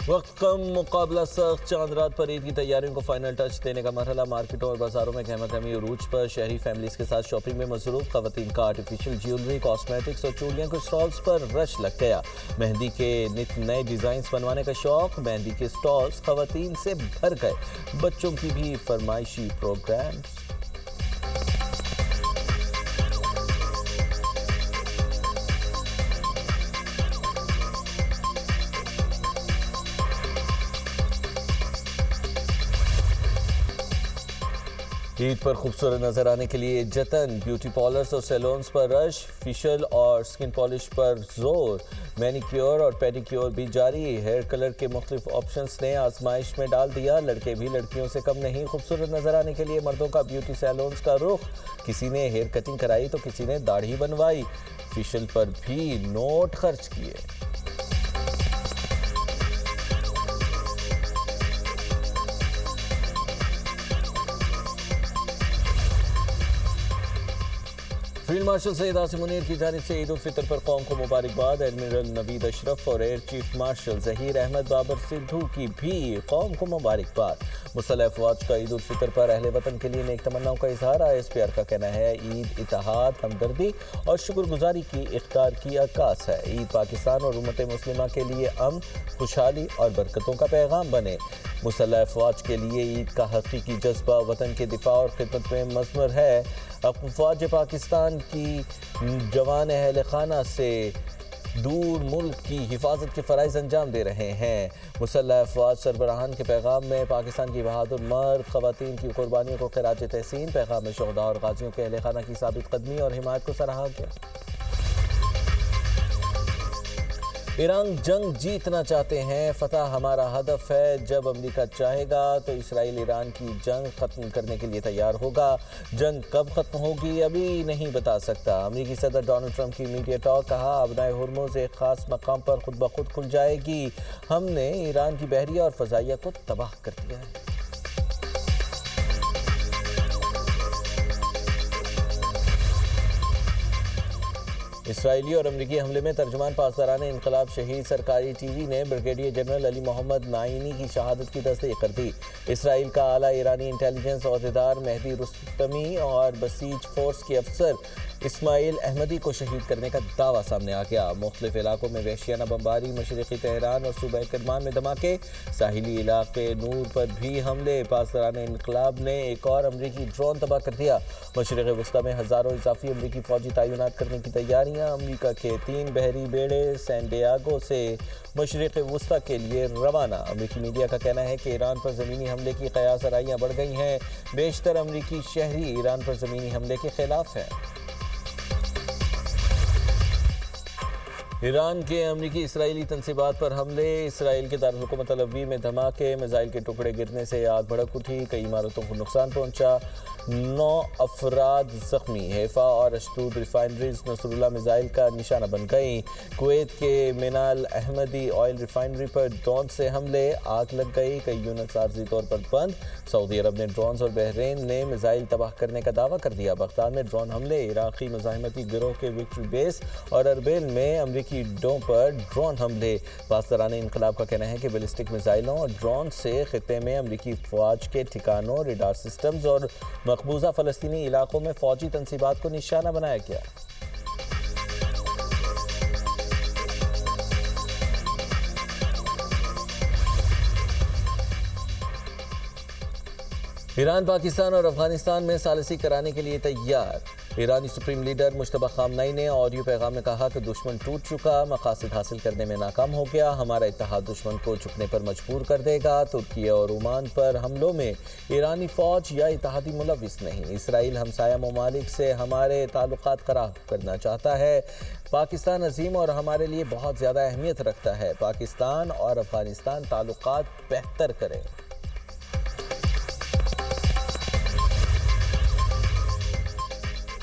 وقت کم مقابلہ سخت، چاند رات پر عید کی تیاریوں کو فائنل ٹچ دینے کا مرحلہ، مارکیٹوں اور بازاروں میں گہما گہمی عروج پر، شہری فیملیز کے ساتھ شاپنگ میں مصروف، خواتین کا آرٹیفیشل جیولری، کاسمیٹکس اور چوڑیاں کے سٹالز پر رش لگ گیا، مہندی کے نت نئے ڈیزائنز بنوانے کا شوق، مہندی کے سٹالز خواتین سے بھر گئے، بچوں کی بھی فرمائشی پروگرامز۔ عید پر خوبصورت نظر آنے کے لیے جتن، بیوٹی پارلرز اور سیلونز پر رش، فیشل اور سکن پالش پر زور، مینیکیور اور پیڈیکیور بھی جاری، ہیئر کلر کے مختلف آپشنز نے آزمائش میں ڈال دیا، لڑکے بھی لڑکیوں سے کم نہیں، خوبصورت نظر آنے کے لیے مردوں کا بیوٹی سیلونز کا رخ، کسی نے ہیئر کٹنگ کرائی تو کسی نے داڑھی بنوائی، فیشل پر بھی نوٹ خرچ کیے۔ فیلڈ مارشل سید عاصم منیر کی جانب سے عید الفطر پر قوم کو مبارکباد، ایڈمرل نوید اشرف اور air chief marshal Zaheer Ahmed Babar Sidhu کی بھی قوم کو مبارکباد۔ مسلح افواج کا عید الفطر پر اہل وطن کے لیے نیک تمناؤں کا اظہار، ISPR کا کہنا ہے عید اتحاد، ہمدردی اور شکر گزاری کی اقدار کی عکاس ہے، عید پاکستان اور امت مسلمہ کے لیے امن، خوشحالی اور برکتوں کا پیغام بنے۔ مسلح افواج کے لیے عید کا حقیقی جذبہ وطن کے دفاع اور خدمت میں مضمر ہے، افواج پاکستان کی جوان اہل خانہ سے دور ملک کی حفاظت کے فرائض انجام دے رہے ہیں۔ مسلح افواج سربراہان کے پیغام میں پاکستان کی بہادر مرد خواتین کی قربانیوں کو خراج تحسین، پیغام میں شہداء اور غازیوں کے اہل خانہ کی ثابت قدمی اور حمایت کو سراہا گیا۔ ایران جنگ جیتنا چاہتے ہیں، فتح ہمارا ہدف ہے، جب امریکہ چاہے گا تو اسرائیل ایران کی جنگ ختم کرنے کے لیے تیار ہوگا، جنگ کب ختم ہوگی ابھی نہیں بتا سکتا، امریکی صدر ڈونلڈ ٹرمپ کی میڈیا ٹاک، کہا ابنائے ہرمز ایک خاص مقام پر خود بخود کھل جائے گی، ہم نے ایران کی بحریہ اور فضائیہ کو تباہ کر دیا ہے۔ اسرائیلی اور امریکی حملے میں ترجمان پاسداران انقلاب شہید سرکاری ٹی وی نے بریگیڈیئر جنرل علی محمد نعینی کی شہادت کی تصدیق کر دی۔ اسرائیل کا اعلیٰ ایرانی انٹیلیجنس عہدیدار مہدی رستمی اور بسیج فورس کے افسر اسماعیل احمدی کو شہید کرنے کا دعویٰ سامنے آ گیا۔ مختلف علاقوں میں وحشیانہ بمباری، مشرقی تہران اور صوبہ کرمان میں دھماکے، ساحلی علاقے نور پر بھی حملے، پاسداران انقلاب نے ایک اور امریکی ڈرون تباہ کر دیا۔ مشرق وسطی میں ہزاروں اضافی امریکی فوجی تعینات کرنے کی تیاریاں، امریکہ کے 3 بحری بیڑے سین ڈیاگو سے مشرق وسطی کے لیے روانہ۔ امریکی میڈیا کا کہنا ہے کہ ایران پر زمینی حملے کی قیاس آرائیاں بڑھ گئی ہیں، بیشتر امریکی شہری ایران پر زمینی حملے کے خلاف ہیں۔ ایران کے امریکی اسرائیلی تنصیبات پر حملے، اسرائیل کے دارالحکومت تل ابیب میں دھماکے، میزائل کے ٹکڑے گرنے سے آگ بھڑک اٹھی، کئی عمارتوں کو نقصان پہنچا، 9 افراد زخمی، حیفا اور اشدود ریفائنریز نصر اللہ میزائل کا نشانہ بن گئیں، کویت کے منال احمدی آئل ریفائنری پر ڈرون سے حملے، آگ لگ گئی، کئی یونٹس عارضی طور پر بند، سعودی عرب نے ڈرونز اور بحرین نے میزائل تباہ کرنے کا دعویٰ کر دیا، بغداد میں ڈرون حملے، عراقی مزاحمتی گروہ کے وکٹری بیس اور اربیل میں امریکی اڈوں پر ڈرون حملے، پاسداران انقلاب کا کہنا ہے کہ بیلسٹک میزائلوں اور ڈرون سے خطے میں امریکی فوج کے ٹھکانوں، ریڈار سسٹمز اور مقبوضہ فلسطینی علاقوں میں فوجی تنصیبات کو نشانہ بنایا گیا۔ ایران پاکستان اور افغانستان میں ثالثی کرانے کے لیے تیار، ایرانی سپریم لیڈر مجتبی خامنئی نے آڈیو پیغام میں کہا کہ دشمن ٹوٹ چکا، مقاصد حاصل کرنے میں ناکام ہو گیا، ہمارا اتحاد دشمن کو جھکنے پر مجبور کر دے گا، ترکی اور عمان پر حملوں میں ایرانی فوج یا اتحادی ملوث نہیں، اسرائیل ہمسایہ ممالک سے ہمارے تعلقات خراب کرنا چاہتا ہے، پاکستان عظیم اور ہمارے لیے بہت زیادہ اہمیت رکھتا ہے، پاکستان اور افغانستان تعلقات بہتر کریں۔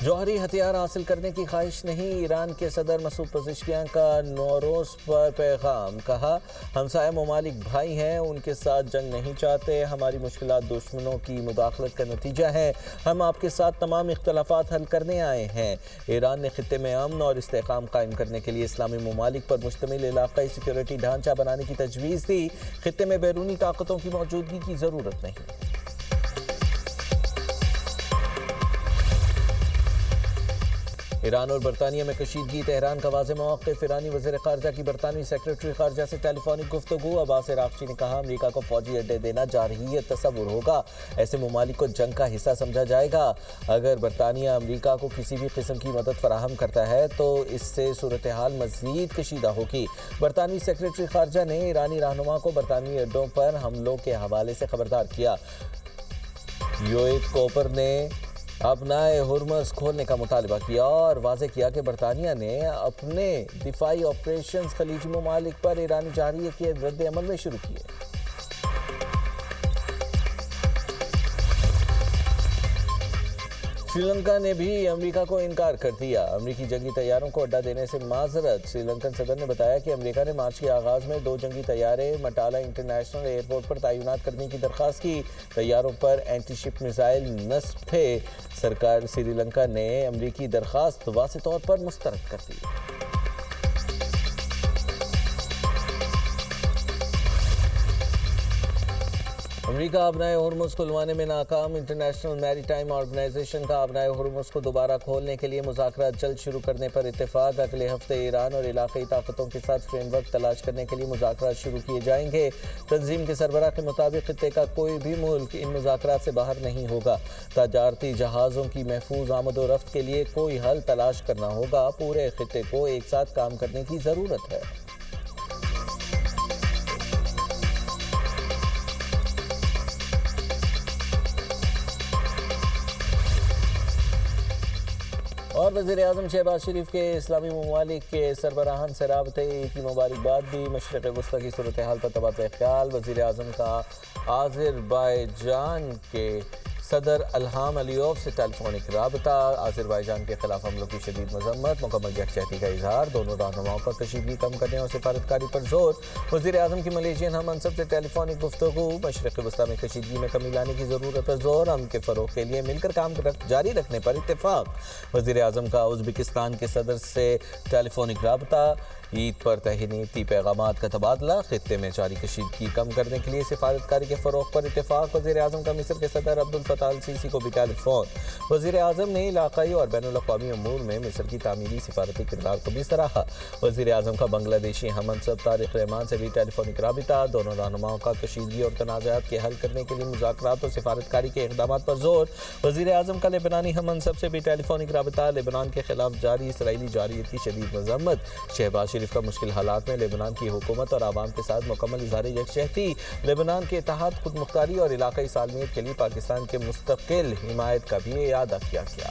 جوہری ہتھیار حاصل کرنے کی خواہش نہیں، ایران کے صدر مسعود پزشکیان کا نوروز پر پیغام، کہا ہمسایہ ممالک بھائی ہیں، ان کے ساتھ جنگ نہیں چاہتے، ہماری مشکلات دشمنوں کی مداخلت کا نتیجہ ہے، ہم آپ کے ساتھ تمام اختلافات حل کرنے آئے ہیں۔ ایران نے خطے میں امن اور استحکام قائم کرنے کے لیے اسلامی ممالک پر مشتمل علاقائی سیکیورٹی ڈھانچہ بنانے کی تجویز دی، خطے میں بیرونی طاقتوں کی موجودگی کی ضرورت نہیں۔ ایران اور برطانیہ میں کشیدگی، تہران کا واضح موقف، ایرانی وزیر خارجہ کی برطانوی سیکرٹری خارجہ سے ٹیلی فونک گفتگو، عباس عراقچی نے کہا امریکہ کو فوجی اڈے دینا جارحیت تصور ہوگا، ایسے ممالک کو جنگ کا حصہ سمجھا جائے گا، اگر برطانیہ امریکہ کو کسی بھی قسم کی مدد فراہم کرتا ہے تو اس سے صورتحال مزید کشیدہ ہوگی۔ برطانوی سیکرٹری خارجہ نے ایرانی رہنما کو برطانوی اڈوں پر حملوں کے حوالے سے خبردار کیا۔ یوئیٹ کوپر نے اپنائے ہرمز کھولنے کا مطالبہ کیا اور واضح کیا کہ برطانیہ نے اپنے دفاعی آپریشنز خلیجی ممالک پر ایرانی جارحیت کے رد عمل میں شروع کیے۔ سری لنکا نے بھی امریکہ کو انکار کر دیا، امریکی جنگی طیاروں کو اڈا دینے سے معذرت، سری لنکن صدر نے بتایا کہ امریکہ نے مارچ کے آغاز میں 2 جنگی طیارے مٹالہ انٹرنیشنل ایئرپورٹ پر تعینات کرنے کی درخواست کی، طیاروں پر اینٹی شپ میزائل نصب تھے، سرکار سری لنکا نے امریکی درخواست واضح طور پر مسترد کر دی۔ امریکہ آبنائے ہرمز کھلوانے میں ناکام، انٹرنیشنل میری ٹائم آرگنائزیشن کا آبنائے ہرمز کو دوبارہ کھولنے کے لیے مذاکرات جلد شروع کرنے پر اتفاق، اگلے ہفتے ایران اور علاقائی طاقتوں کے ساتھ فریم ورک تلاش کرنے کے لیے مذاکرات شروع کیے جائیں گے۔ تنظیم کے سربراہ کے مطابق خطے کا کوئی بھی ملک ان مذاکرات سے باہر نہیں ہوگا، تجارتی جہازوں کی محفوظ آمد و رفت کے لیے کوئی حل تلاش کرنا ہوگا، پورے خطے کو ایک ساتھ کام کرنے کی ضرورت ہے۔ اور وزیر اعظم شہباز شریف کے اسلامی ممالک کے سربراہان سے رابطے کی مبارکباد دی، مشرق وسطی کی صورتحال پر تبادلہ خیال، وزیر اعظم کا آذربائیجان کے صدر الہام علیوف سے ٹیلی فونک رابطہ، آذربائیجان کے خلاف حملوں کی شدید مذمت، مکمل یکجہتی کا اظہار، دونوں رہنماؤں پر کشیدگی کم کرنے اور سفارتکاری پر زور، وزیر اعظم کی ملیشین ہم منصب سے ٹیلی فونک گفتگو، مشرق وسطی میں کشیدگی میں کمی لانے کی ضرورت پر زور، امن کے فروغ کے لیے مل کر کام جاری رکھنے پر اتفاق، وزیر اعظم کا ازبکستان کے صدر سے ٹیلی فونک رابطہ، عید پر تہنیتی پیغامات کا تبادلہ، خطے میں جاری کشیدگی کم کرنے کے لیے سفارتکاری کے فروغ پر اتفاق، وزیر اعظم کا مصر کے صدر عبد الفتاح السیسی کو بھی ٹیلی فون، وزیر اعظم نے علاقائی اور بین الاقوامی امور میں مصر کی تعمیری سفارتی کردار کو بھی سراہا، وزیر اعظم کا بنگلہ دیشی ہم منصب طارق رحمان سے بھی ٹیلی فونک رابطہ، دونوں رہنماؤں کا کشیدگی اور تنازعات کے حل کرنے کے لیے مذاکرات اور سفارتکاری کے اقدامات پر زور، وزیر اعظم کا لبنانی ہم منصب سے بھی ٹیلی فونک رابطہ، لبنان کے خلاف جاری اسرائیلی جارحیت کی شدید مذمت، شہباز شریف کا مشکل حالات میں لبنان کی حکومت اور عوام کے ساتھ مکمل اظہار یکجہتی، لبنان کے اتحاد، خود مختاری اور علاقائی سالمیت کے لیے پاکستان کے مستقل حمایت کا بھی اعادہ کیا گیا۔